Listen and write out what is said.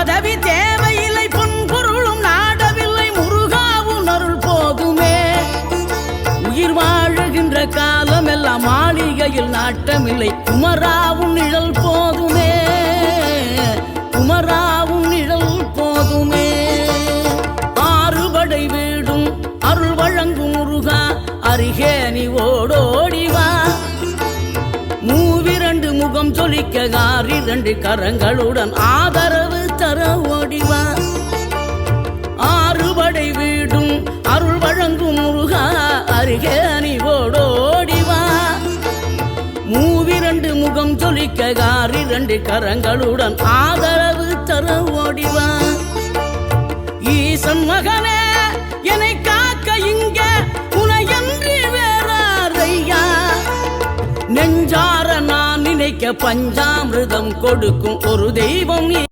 பதவி தேவையில்லை, பொன் பொருளும் நாடவில்லை, முருகாவும் அருள் போதுமே. உயிர் வாழுகின்ற காலம் எல்லாம் மாளிகையில் நாட்டமில்லை, குமராவும் நிழல் போதுமே, குமராவும் நிழல் போதுமே. ஆறுபடை வீடும் அருள் வழங்கும் முருகா, அருகே நீ ஓடோடிவா. மூவிரண்டு முகம் சொலிக்க ஆறிரண்டு கரங்களுடன் ஆதரவு தர ஓடிவா. ஆறுபடை வீடும் அருள் வழங்கும் முருகா, அருகே நீ ஓடோடிவா. மூவிரண்டு முகம் சொலிக்க ஆறிரண்டு கரங்களுடன் ஆதரவு தர ஓடிவா. ஈசன் மகனே என்னை காக்க இங்க உனையன்றி வேறாரையா. நெஞ்சார நான் நினைக்க பஞ்சாமிர்தம் கொடுக்கும் ஒரு தெய்வம்.